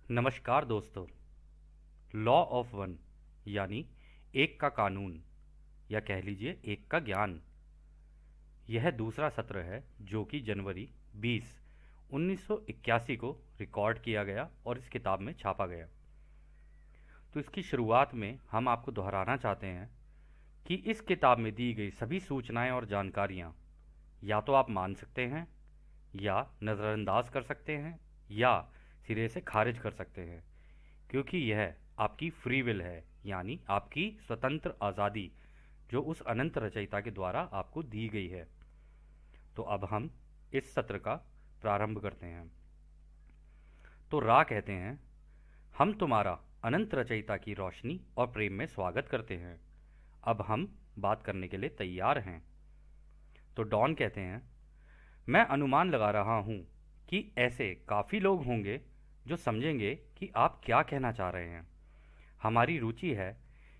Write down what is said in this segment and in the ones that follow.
नमस्कार दोस्तों। Law of one यानी एक का कानून या कह लीजिए एक का ज्ञान, यह दूसरा सत्र है जो कि जनवरी 20 1981 को रिकॉर्ड किया गया और इस किताब में छापा गया। तो इसकी शुरुआत में हम आपको दोहराना चाहते हैं कि इस किताब में दी गई सभी सूचनाएं और जानकारियां या तो आप मान सकते हैं या नज़रअंदाज कर सकते हैं या सिरे से खारिज कर सकते हैं, क्योंकि यह आपकी फ्री विल है, यानी आपकी स्वतंत्र आज़ादी जो उस अनंत रचयिता के द्वारा आपको दी गई है। तो अब हम इस सत्र का प्रारंभ करते हैं। तो रा कहते हैं, हम तुम्हारा अनंत रचयिता की रोशनी और प्रेम में स्वागत करते हैं। अब हम बात करने के लिए तैयार हैं। तो डॉन कहते हैं, मैं अनुमान लगा रहा हूँ कि ऐसे काफ़ी लोग होंगे जो समझेंगे कि आप क्या कहना चाह रहे हैं। हमारी रुचि है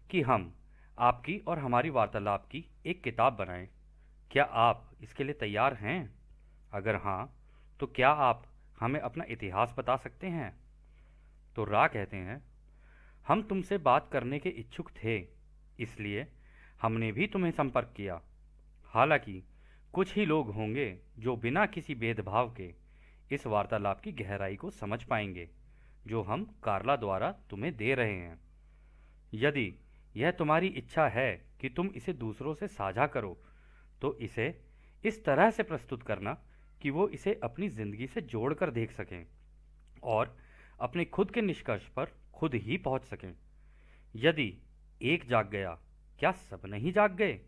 कि हम आपकी और हमारी वार्तालाप की एक किताब बनाएं। क्या आप इसके लिए तैयार हैं? अगर हाँ, तो क्या आप हमें अपना इतिहास बता सकते हैं? तो रा कहते हैं, हम तुमसे बात करने के इच्छुक थे, इसलिए हमने भी तुम्हें संपर्क किया। हालांकि कुछ ही लोग होंगे जो बिना किसी भेदभाव के इस वार्तालाप की गहराई को समझ पाएंगे जो हम कार्ला द्वारा तुम्हें दे रहे हैं। यदि यह तुम्हारी इच्छा है कि तुम इसे दूसरों से साझा करो, तो इसे इस तरह से प्रस्तुत करना कि वो इसे अपनी ज़िंदगी से जोड़कर देख सकें और अपने खुद के निष्कर्ष पर खुद ही पहुंच सकें। यदि एक जाग गया, क्या सब नहीं जाग गए?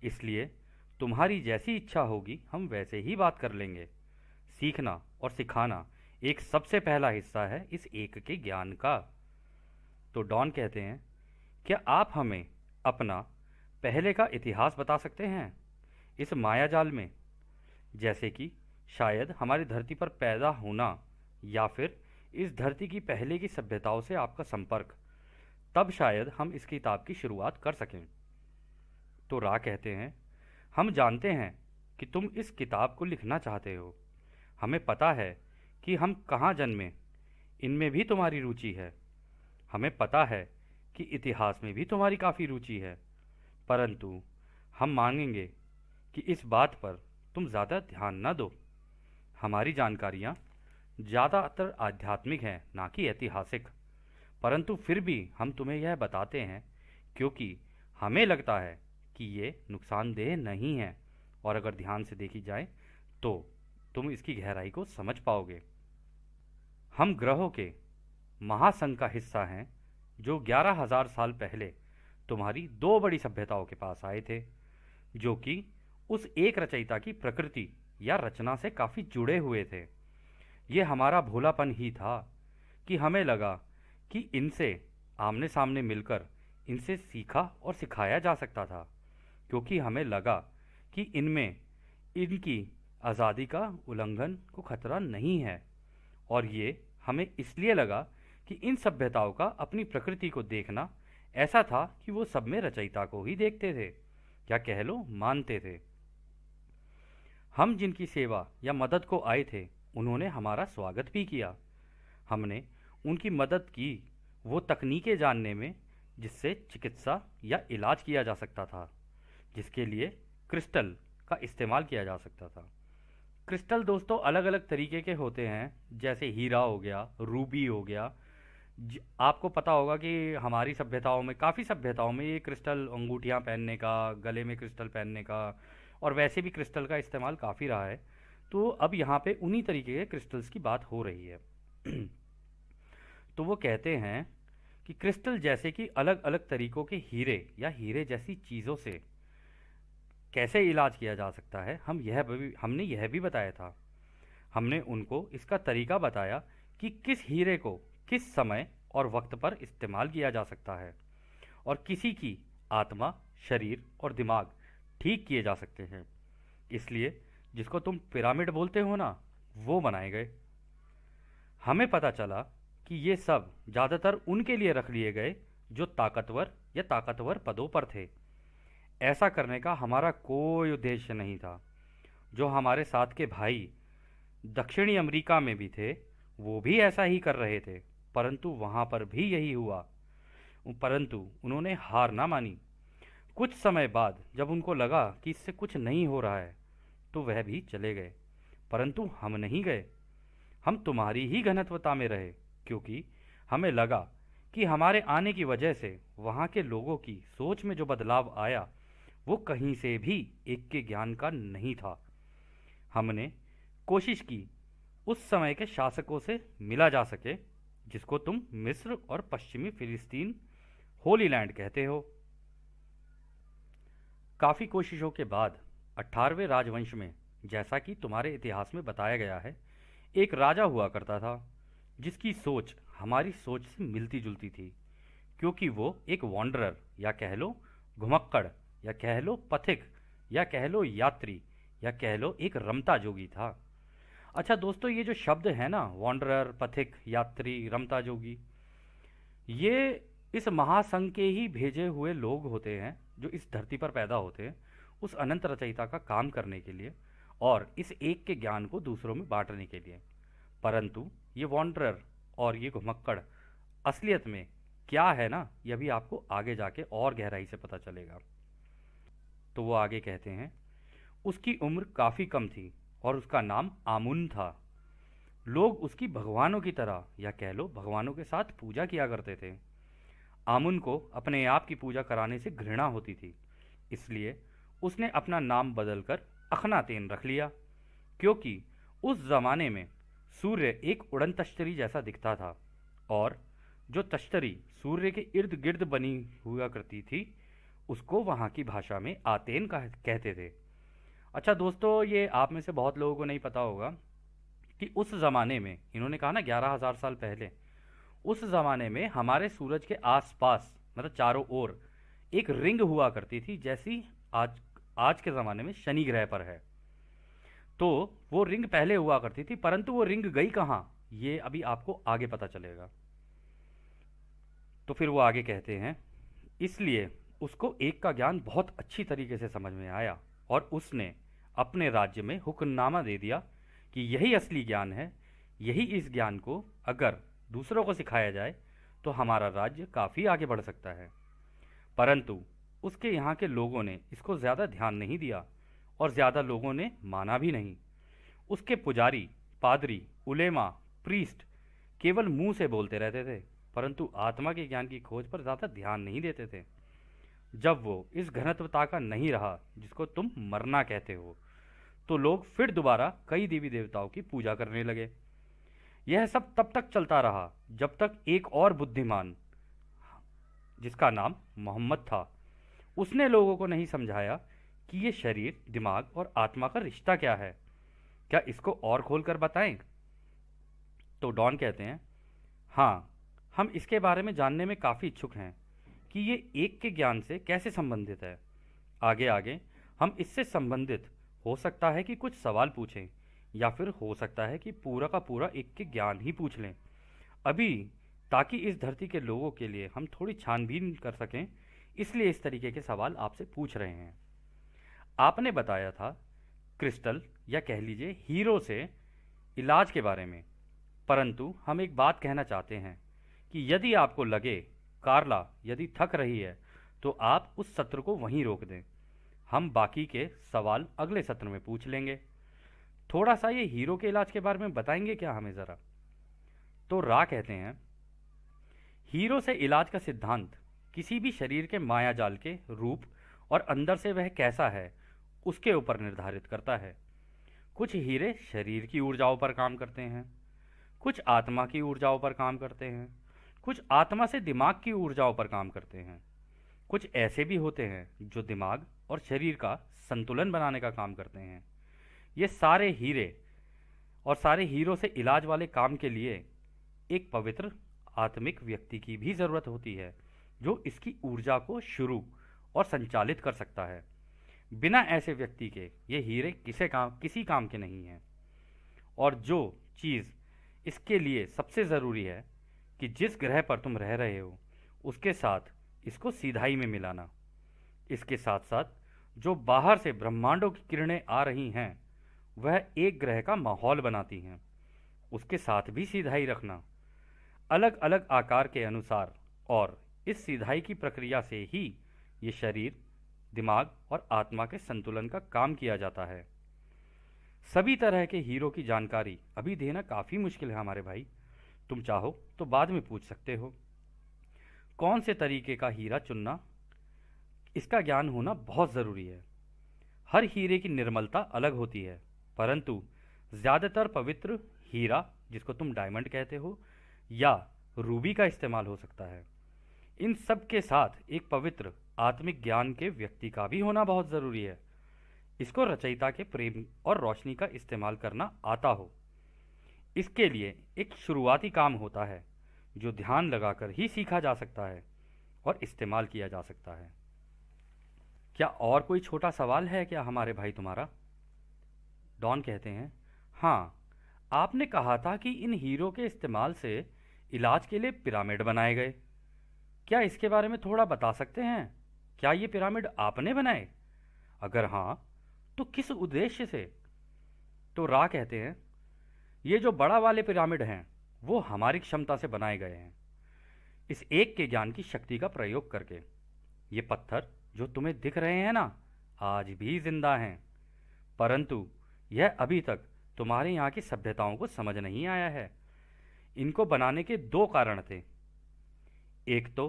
इसलिए तुम्हारी जैसी इच्छा होगी हम वैसे ही बात कर लेंगे। सीखना और सिखाना एक सबसे पहला हिस्सा है इस एक के ज्ञान का। तो डॉन कहते हैं, क्या आप हमें अपना पहले का इतिहास बता सकते हैं इस मायाजाल में? जैसे कि शायद हमारी धरती पर पैदा होना या फिर इस धरती की पहले की सभ्यताओं से आपका संपर्क, तब शायद हम इस किताब की शुरुआत कर सकें। तो रा कहते हैं, हम जानते हैं कि तुम इस किताब को लिखना चाहते हो। हमें पता है कि हम कहाँ जन्मे, इनमें भी तुम्हारी रुचि है। हमें पता है कि इतिहास में भी तुम्हारी काफ़ी रुचि है, परंतु हम मांगेंगे कि इस बात पर तुम ज़्यादा ध्यान न दो। हमारी जानकारियाँ ज़्यादातर आध्यात्मिक हैं, ना कि ऐतिहासिक, परंतु फिर भी हम तुम्हें यह बताते हैं क्योंकि हमें लगता है कि ये नुकसानदेह नहीं है, और अगर ध्यान से देखी जाए तो तुम इसकी गहराई को समझ पाओगे। हम ग्रहों के महासंघ का हिस्सा हैं जो 11,000 साल पहले तुम्हारी दो बड़ी सभ्यताओं के पास आए थे, जो कि उस एक रचयिता की प्रकृति या रचना से काफ़ी जुड़े हुए थे। ये हमारा भोलापन ही था कि हमें लगा कि इनसे आमने सामने मिलकर इनसे सीखा और सिखाया जा सकता था, क्योंकि हमें लगा कि इनमें इनकी आज़ादी का उल्लंघन को खतरा नहीं है। और ये हमें इसलिए लगा कि इन सभ्यताओं का अपनी प्रकृति को देखना ऐसा था कि वो सब में रचयिता को ही देखते थे, या कह लो मानते थे। हम जिनकी सेवा या मदद को आए थे उन्होंने हमारा स्वागत भी किया। हमने उनकी मदद की वो तकनीकें जानने में जिससे चिकित्सा या इलाज किया जा सकता था, जिसके लिए क्रिस्टल का इस्तेमाल किया जा सकता था। क्रिस्टल दोस्तों अलग अलग तरीके के होते हैं, जैसे हीरा हो गया, रूबी हो गया। आपको पता होगा कि हमारी सभ्यताओं में, काफ़ी सभ्यताओं में ये क्रिस्टल अंगूठियां पहनने का, गले में क्रिस्टल पहनने का, और वैसे भी क्रिस्टल का इस्तेमाल काफ़ी रहा है। तो अब यहाँ पे उन्हीं तरीके के क्रिस्टल्स की बात हो रही है। तो वो कहते हैं कि क्रिस्टल जैसे कि अलग अलग तरीकों के हीरे या हीरे जैसी चीज़ों से कैसे इलाज किया जा सकता है, हमने यह भी बताया था। हमने उनको इसका तरीका बताया कि किस हीरे को किस समय और वक्त पर इस्तेमाल किया जा सकता है, और किसी की आत्मा, शरीर और दिमाग ठीक किए जा सकते हैं। इसलिए जिसको तुम पिरामिड बोलते हो ना, वो बनाए गए। हमें पता चला कि ये सब ज़्यादातर उनके लिए रख लिए गए जो ताकतवर या ताकतवर पदों पर थे। ऐसा करने का हमारा कोई उद्देश्य नहीं था। जो हमारे साथ के भाई दक्षिणी अमेरिका में भी थे, वो भी ऐसा ही कर रहे थे। परंतु वहां पर भी यही हुआ। परंतु उन्होंने हार ना मानी। कुछ समय बाद जब उनको लगा कि इससे कुछ नहीं हो रहा है, तो वह भी चले गए। परंतु हम नहीं गए। हम तुम्हारी ही घनत्वता में रहे, क्योंकि हमें लगा कि हमारे आने की वजह से वहाँ के लोगों की सोच में जो बदलाव आया वो कहीं से भी एक के ज्ञान का नहीं था। हमने कोशिश की उस समय के शासकों से मिला जा सके, जिसको तुम मिस्र और पश्चिमी फिलिस्तीन होली लैंड कहते हो। काफ़ी कोशिशों के बाद 18वें राजवंश में, जैसा कि तुम्हारे इतिहास में बताया गया है, एक राजा हुआ करता था जिसकी सोच हमारी सोच से मिलती जुलती थी, क्योंकि वो एक वॉन्डरर या कह लो घुमक्कड़ या कह लो पथिक या कह लो यात्री या कह लो एक रमता जोगी था। अच्छा दोस्तों, ये जो शब्द है ना, वॉन्डरर, पथिक, यात्री, रमता जोगी, ये इस महासंघ के ही भेजे हुए लोग होते हैं जो इस धरती पर पैदा होते हैं उस अनंत रचयिता का काम करने के लिए और इस एक के ज्ञान को दूसरों में बांटने के लिए। परंतु ये वॉन्डरर और ये घुमक्कड़ असलियत में क्या है ना, यह भी आपको आगे जाके और गहराई से पता चलेगा। तो वो आगे कहते हैं, उसकी उम्र काफ़ी कम थी और उसका नाम आमुन था। लोग उसकी भगवानों की तरह या कह लो भगवानों के साथ पूजा किया करते थे। आमुन को अपने आप की पूजा कराने से घृणा होती थी, इसलिए उसने अपना नाम बदलकर अखनातेन रख लिया, क्योंकि उस जमाने में सूर्य एक उड़न तश्तरी जैसा दिखता था और जो तश्तरी सूर्य के इर्द गिर्द बनी हुआ करती थी उसको वहाँ की भाषा में आतेन कहते थे। अच्छा दोस्तों, ये आप में से बहुत लोगों को नहीं पता होगा कि उस ज़माने में, इन्होंने कहा ना 11,000 साल पहले, उस ज़माने में हमारे सूरज के आसपास मतलब चारों ओर एक रिंग हुआ करती थी, जैसी आज आज के ज़माने में शनि ग्रह पर है। तो वो रिंग पहले हुआ करती थी, परंतु वो रिंग गई कहाँ, ये अभी आपको आगे पता चलेगा। तो फिर वो आगे कहते हैं, इसलिए उसको एक का ज्ञान बहुत अच्छी तरीके से समझ में आया और उसने अपने राज्य में हुक्मनामा दे दिया कि यही असली ज्ञान है। यही इस ज्ञान को अगर दूसरों को सिखाया जाए तो हमारा राज्य काफ़ी आगे बढ़ सकता है। परंतु उसके यहाँ के लोगों ने इसको ज़्यादा ध्यान नहीं दिया और ज़्यादा लोगों ने माना भी नहीं। उसके पुजारी, पादरी, उलेमा, प्रीस्ट केवल मुंह से बोलते रहते थे, परंतु आत्मा के ज्ञान की खोज पर ज़्यादा ध्यान नहीं देते थे। जब वो इस घनत्वता का नहीं रहा जिसको तुम मरना कहते हो, तो लोग फिर दोबारा कई देवी देवताओं की पूजा करने लगे। यह सब तब तक चलता रहा जब तक एक और बुद्धिमान, जिसका नाम मोहम्मद था, उसने लोगों को नहीं समझाया कि ये शरीर, दिमाग और आत्मा का रिश्ता क्या है। क्या इसको और खोलकर बताएं? तो डॉन कहते हैं, हाँ, हम इसके बारे में जानने में काफ़ी इच्छुक हैं कि ये एक के ज्ञान से कैसे संबंधित है। आगे आगे हम इससे संबंधित हो सकता है कि कुछ सवाल पूछें, या फिर हो सकता है कि पूरा का पूरा एक के ज्ञान ही पूछ लें अभी, ताकि इस धरती के लोगों के लिए हम थोड़ी छानबीन कर सकें। इसलिए इस तरीके के सवाल आपसे पूछ रहे हैं। आपने बताया था क्रिस्टल या कह लीजिए हीरो से इलाज के बारे में, परंतु हम एक बात कहना चाहते हैं कि यदि आपको लगे कार्ला यदि थक रही है तो आप उस सत्र को वहीं रोक दें। हम बाकी के सवाल अगले सत्र में पूछ लेंगे। थोड़ा सा ये हीरो के इलाज के बारे में बताएंगे क्या हमें ज़रा? तो रा कहते हैं, हीरो से इलाज का सिद्धांत किसी भी शरीर के माया जाल के रूप और अंदर से वह कैसा है उसके ऊपर निर्धारित करता है। कुछ हीरे शरीर की ऊर्जाओं पर काम करते हैं, कुछ आत्मा की ऊर्जाओं पर काम करते हैं, कुछ आत्मा से दिमाग की ऊर्जाओं पर काम करते हैं, कुछ ऐसे भी होते हैं जो दिमाग और शरीर का संतुलन बनाने का काम करते हैं। ये सारे हीरे और सारे हीरो से इलाज वाले काम के लिए एक पवित्र आत्मिक व्यक्ति की भी ज़रूरत होती है, जो इसकी ऊर्जा को शुरू और संचालित कर सकता है। बिना ऐसे व्यक्ति के ये हीरे किसी काम के नहीं हैं। और जो चीज़ इसके लिए सबसे ज़रूरी है कि जिस ग्रह पर तुम रह रहे हो उसके साथ इसको सीधाई में मिलाना। इसके साथ साथ जो बाहर से ब्रह्मांडों की किरणें आ रही हैं वह एक ग्रह का माहौल बनाती हैं, उसके साथ भी सीधाई रखना। अलग अलग आकार के अनुसार, और इस सिधाई की प्रक्रिया से ही ये शरीर, दिमाग और आत्मा के संतुलन का काम किया जाता है। सभी तरह के हीरो की जानकारी अभी देना काफ़ी मुश्किल है हमारे भाई। तुम चाहो तो बाद में पूछ सकते हो। कौन से तरीके का हीरा चुनना, इसका ज्ञान होना बहुत ज़रूरी है। हर हीरे की निर्मलता अलग होती है, परंतु ज़्यादातर पवित्र हीरा, जिसको तुम डायमंड कहते हो, या रूबी का इस्तेमाल हो सकता है। इन सब के साथ एक पवित्र आत्मिक ज्ञान के व्यक्ति का भी होना बहुत ज़रूरी है। इसको रचयिता के प्रेम और रोशनी का इस्तेमाल करना आता हो। इसके लिए एक शुरुआती काम होता है जो ध्यान लगाकर ही सीखा जा सकता है और इस्तेमाल किया जा सकता है। क्या और कोई छोटा सवाल है क्या हमारे भाई तुम्हारा? डॉन कहते हैं, हाँ, आपने कहा था कि इन हीरो के इस्तेमाल से इलाज के लिए पिरामिड बनाए गए। क्या इसके बारे में थोड़ा बता सकते हैं? क्या ये पिरामिड आपने बनाए? अगर हाँ, तो किस उद्देश्य से? तो रा कहते हैं, ये जो बड़ा वाले पिरामिड हैं वो हमारी क्षमता से बनाए गए हैं, इस एक के ज्ञान की शक्ति का प्रयोग करके। ये पत्थर जो तुम्हें दिख रहे हैं ना, आज भी जिंदा हैं, परंतु यह अभी तक तुम्हारे यहाँ की सभ्यताओं को समझ नहीं आया है। इनको बनाने के दो कारण थे। एक तो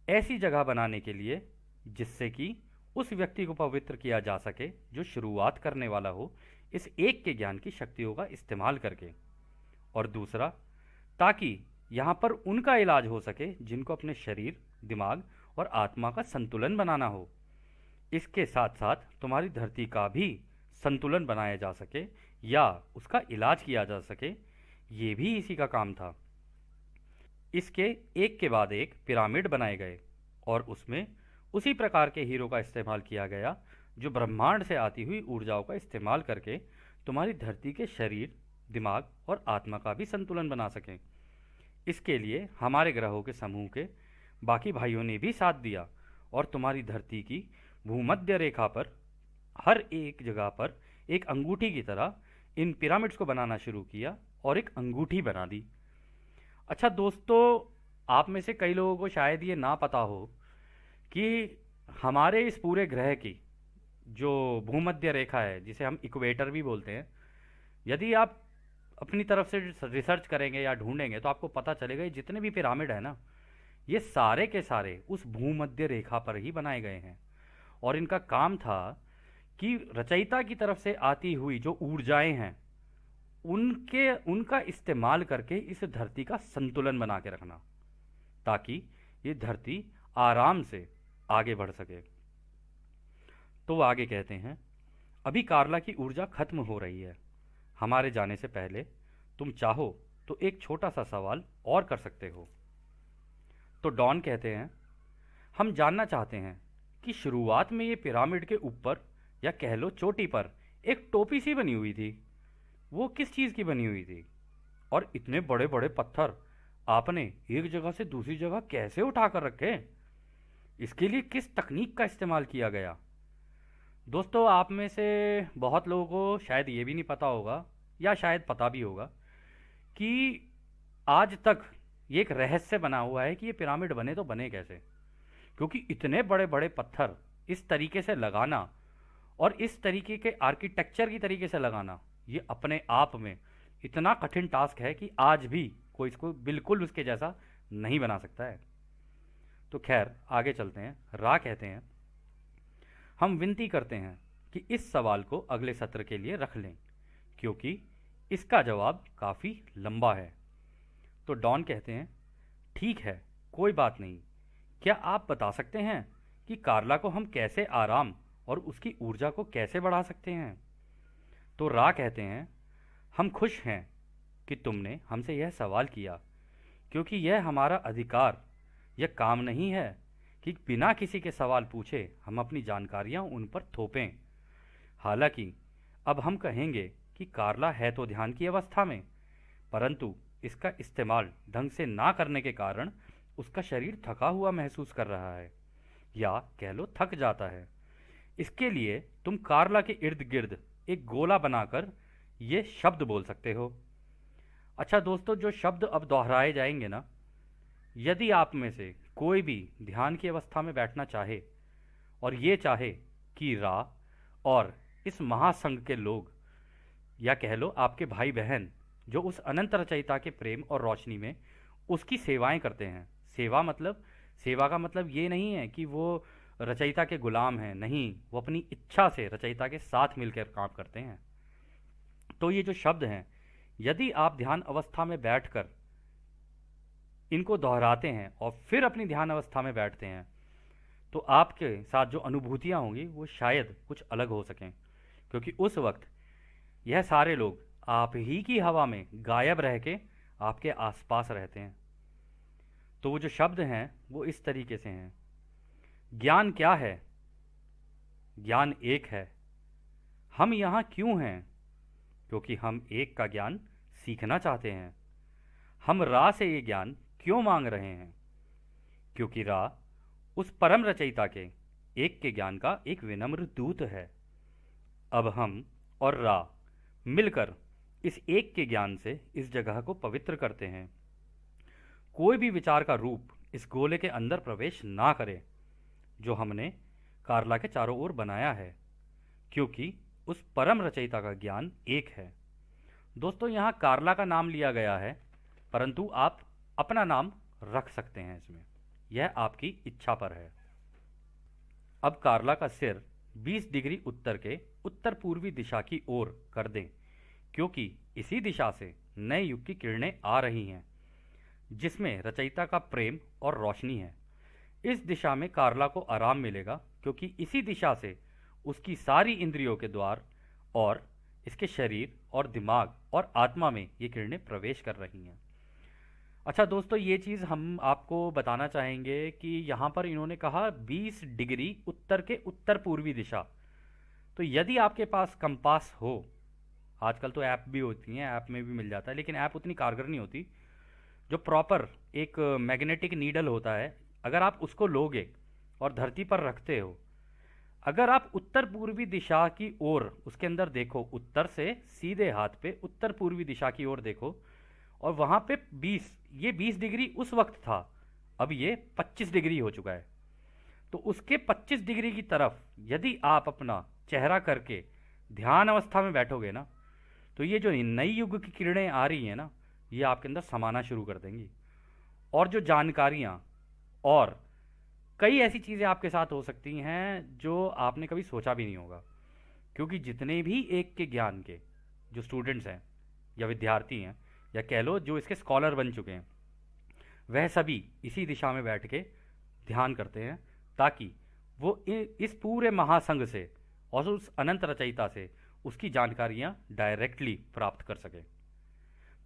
ऐसी जगह बनाने के लिए जिससे कि उस व्यक्ति को पवित्र किया जा सके जो शुरुआत करने वाला हो इस एक के ज्ञान की शक्तियों का इस्तेमाल करके, और दूसरा ताकि यहाँ पर उनका इलाज हो सके जिनको अपने शरीर, दिमाग और आत्मा का संतुलन बनाना हो। इसके साथ साथ तुम्हारी धरती का भी संतुलन बनाया जा सके या उसका इलाज किया जा सके, ये भी इसी का काम था। इसके एक के बाद एक पिरामिड बनाए गए और उसमें उसी प्रकार के हीरो का इस्तेमाल किया गया जो ब्रह्मांड से आती हुई ऊर्जाओं का इस्तेमाल करके तुम्हारी धरती के शरीर, दिमाग और आत्मा का भी संतुलन बना सकें। इसके लिए हमारे ग्रहों के समूह के बाकी भाइयों ने भी साथ दिया और तुम्हारी धरती की भूमध्य रेखा पर हर एक जगह पर एक अंगूठी की तरह इन पिरामिड्स को बनाना शुरू किया और एक अंगूठी बना दी। अच्छा दोस्तों, आप में से कई लोगों को शायद ये ना पता हो कि हमारे इस पूरे ग्रह की जो भूमध्य रेखा है, जिसे हम इक्वेटर भी बोलते हैं, यदि आप अपनी तरफ से रिसर्च करेंगे या ढूंढेंगे तो आपको पता चलेगा ये जितने भी पिरामिड है ना, ये सारे के सारे उस भूमध्य रेखा पर ही बनाए गए हैं। और इनका काम था कि रचयिता की तरफ से आती हुई जो ऊर्जाएं हैं उनका इस्तेमाल करके इस धरती का संतुलन बना के रखना, ताकि ये धरती आराम से आगे बढ़ सके। तो वो आगे कहते हैं, अभी कार्ला की ऊर्जा खत्म हो रही है। हमारे जाने से पहले तुम चाहो तो एक छोटा सा सवाल और कर सकते हो। तो डॉन कहते हैं, हम जानना चाहते हैं कि शुरुआत में ये पिरामिड के ऊपर या कह लो चोटी पर एक टोपी सी बनी हुई थी, वो किस चीज़ की बनी हुई थी? और इतने बड़े बड़े पत्थर आपने एक जगह से दूसरी जगह कैसे उठा कर रखे? इसके लिए किस तकनीक का इस्तेमाल किया गया? दोस्तों, आप में से बहुत लोगों को शायद ये भी नहीं पता होगा या शायद पता भी होगा कि आज तक ये एक रहस्य बना हुआ है कि ये पिरामिड बने तो बने कैसे, क्योंकि इतने बड़े बड़े पत्थर इस तरीके से लगाना और इस तरीके के आर्किटेक्चर की तरीके से लगाना, ये अपने आप में इतना कठिन टास्क है कि आज भी कोई इसको बिल्कुल उसके जैसा नहीं बना सकता है। तो खैर आगे चलते हैं। रा कहते हैं, हम विनती करते हैं कि इस सवाल को अगले सत्र के लिए रख लें, क्योंकि इसका जवाब काफ़ी लंबा है। तो डॉन कहते हैं, ठीक है, कोई बात नहीं। क्या आप बता सकते हैं कि कार्ला को हम कैसे आराम और उसकी ऊर्जा को कैसे बढ़ा सकते हैं? तो रा कहते हैं, हम खुश हैं कि तुमने हमसे यह सवाल किया, क्योंकि यह हमारा अधिकार, यह काम नहीं है कि बिना किसी के सवाल पूछे हम अपनी जानकारियां उन पर थोपें। हालांकि अब हम कहेंगे कि कार्ला है तो ध्यान की अवस्था में, परंतु इसका इस्तेमाल ढंग से ना करने के कारण उसका शरीर थका हुआ महसूस कर रहा है, या कह लो थक जाता है। इसके लिए तुम कार्ला के इर्द गिर्द एक गोला बनाकर ये शब्द बोल सकते हो। अच्छा दोस्तों, जो शब्द अब दोहराए जाएंगे ना, यदि आप में से कोई भी ध्यान की अवस्था में बैठना चाहे और ये चाहे कि रा और इस महासंघ के लोग, या कह लो आपके भाई बहन, जो उस अनंत रचयिता के प्रेम और रोशनी में उसकी सेवाएं करते हैं। सेवा मतलब, सेवा का मतलब ये नहीं है कि वो रचयिता के गुलाम हैं, नहीं, वो अपनी इच्छा से रचयिता के साथ मिलकर काम करते हैं। तो ये जो शब्द हैं, यदि आप ध्यान अवस्था में बैठकर इनको दोहराते हैं और फिर अपनी ध्यान अवस्था में बैठते हैं, तो आपके साथ जो अनुभूतियाँ होंगी वो शायद कुछ अलग हो सकें, क्योंकि उस वक्त यह सारे लोग आप ही की हवा में गायब रह के आपके आसपास रहते हैं। तो वो जो शब्द हैं वो इस तरीके से हैं। ज्ञान क्या है? ज्ञान एक है। हम यहाँ क्यों हैं? क्योंकि हम एक का ज्ञान सीखना चाहते हैं। हम रा से ये ज्ञान क्यों मांग रहे हैं? क्योंकि रा उस परम रचयिता के एक के ज्ञान का एक विनम्र दूत है। अब हम और रा मिलकर इस एक के ज्ञान से इस जगह को पवित्र करते हैं। कोई भी विचार का रूप इस गोले के अंदर प्रवेश ना करे जो हमने कार्ला के चारों ओर बनाया है, क्योंकि उस परम रचयिता का ज्ञान एक है। दोस्तों, यहाँ कार्ला का नाम लिया गया है, परंतु आप अपना नाम रख सकते हैं इसमें, यह आपकी इच्छा पर है। अब कार्ला का सिर 20 डिग्री उत्तर के उत्तर पूर्वी दिशा की ओर कर दें, क्योंकि इसी दिशा से नए युग की किरणें आ रही हैं, जिसमें रचयिता का प्रेम और रोशनी है। इस दिशा में कार्ला को आराम मिलेगा, क्योंकि इसी दिशा से उसकी सारी इंद्रियों के द्वार और इसके शरीर और दिमाग और आत्मा में ये किरणें प्रवेश कर रही हैं। अच्छा दोस्तों, ये चीज़ हम आपको बताना चाहेंगे कि यहाँ पर इन्होंने कहा 20 डिग्री उत्तर के उत्तर पूर्वी दिशा। तो यदि आपके पास कंपास हो, आजकल तो ऐप भी होती हैं, ऐप में भी मिल जाता है, लेकिन ऐप उतनी कारगर नहीं होती। जो प्रॉपर एक मैग्नेटिक नीडल होता है, अगर आप उसको लोगे और धरती पर रखते हो, अगर आप उत्तर पूर्वी दिशा की ओर उसके अंदर देखो, उत्तर से सीधे हाथ पे उत्तर पूर्वी दिशा की ओर देखो, और वहाँ पे 20 डिग्री उस वक्त था, अब ये 25 डिग्री हो चुका है। तो उसके 25 डिग्री की तरफ यदि आप अपना चेहरा करके ध्यान अवस्था में बैठोगे ना, तो ये जो नई युग की किरणें आ रही हैं ना, ये आपके अंदर समाना शुरू कर देंगी। और जो जानकारियाँ और कई ऐसी चीज़ें आपके साथ हो सकती हैं जो आपने कभी सोचा भी नहीं होगा, क्योंकि जितने भी एक के ज्ञान के जो स्टूडेंट्स हैं या विद्यार्थी हैं, या कह लो जो इसके स्कॉलर बन चुके हैं, वह सभी इसी दिशा में बैठ के ध्यान करते हैं, ताकि वो इस पूरे महासंघ से और उस अनंत रचयिता से उसकी जानकारियाँ डायरेक्टली प्राप्त कर सकें।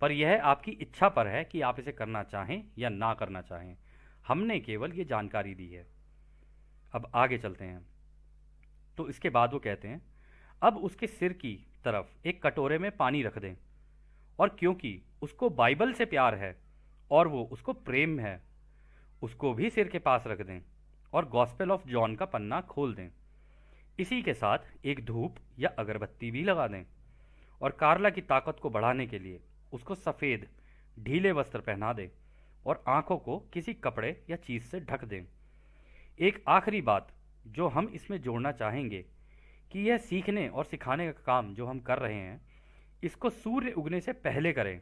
पर यह आपकी इच्छा पर है कि आप इसे करना चाहें या ना करना चाहें। हमने केवल ये जानकारी दी है। अब आगे चलते हैं। तो इसके बाद वो कहते हैं, अब उसके सिर की तरफ एक कटोरे में पानी रख दें, और क्योंकि उसको बाइबल से प्यार है और वो उसको प्रेम है, उसको भी सिर के पास रख दें और गॉस्पेल ऑफ जॉन का पन्ना खोल दें। इसी के साथ एक धूप या अगरबत्ती भी लगा दें, और कार्ला की ताकत को बढ़ाने के लिए उसको सफ़ेद ढीले वस्त्र पहना दें और आंखों को किसी कपड़े या चीज़ से ढक दें। एक आखिरी बात जो हम इसमें जोड़ना चाहेंगे कि यह सीखने और सिखाने का काम जो हम कर रहे हैं, इसको सूर्य उगने से पहले करें,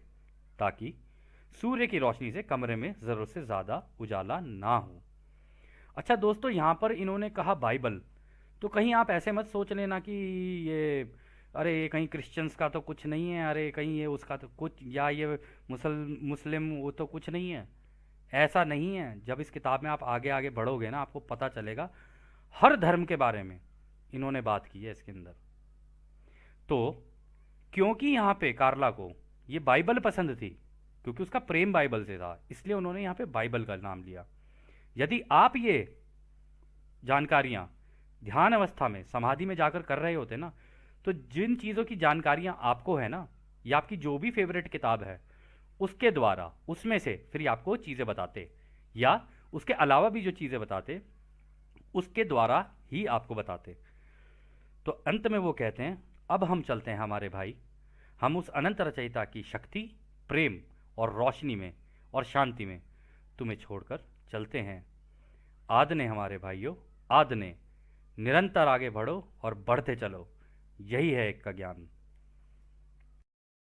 ताकि सूर्य की रोशनी से कमरे में ज़रूरत से ज़्यादा उजाला ना हो। अच्छा दोस्तों, यहाँ पर इन्होंने कहा बाइबल, तो कहीं आप ऐसे मत सोच लेना कि ये, अरे ये कहीं क्रिश्चियंस का तो कुछ नहीं है, अरे कहीं ये उसका तो कुछ, या ये मुस्लिम वो तो कुछ नहीं है। ऐसा नहीं है। जब इस किताब में आप आगे आगे बढ़ोगे ना, आपको पता चलेगा हर धर्म के बारे में इन्होंने बात की है इसके अंदर। तो क्योंकि यहाँ पे कार्ला को ये बाइबल पसंद थी, क्योंकि उसका प्रेम बाइबल से था, इसलिए उन्होंने यहाँ पे बाइबल का नाम लिया। यदि आप ये जानकारियाँ ध्यान अवस्था में समाधि में जाकर कर रहे होते ना, तो जिन चीज़ों की जानकारियाँ आपको है ना, या आपकी जो भी फेवरेट किताब है उसके द्वारा, उसमें से फिर आपको चीज़ें बताते, या उसके अलावा भी जो चीज़ें बताते उसके द्वारा ही आपको बताते। तो अंत में वो कहते हैं, अब हम चलते हैं हमारे भाई, हम उस अनंत रचयिता की शक्ति, प्रेम और रोशनी में और शांति में तुम्हें छोड़कर चलते हैं। आद ने हमारे भाइयों, आद ने। निरंतर आगे बढ़ो और बढ़ते चलो, यही है एक का ज्ञान।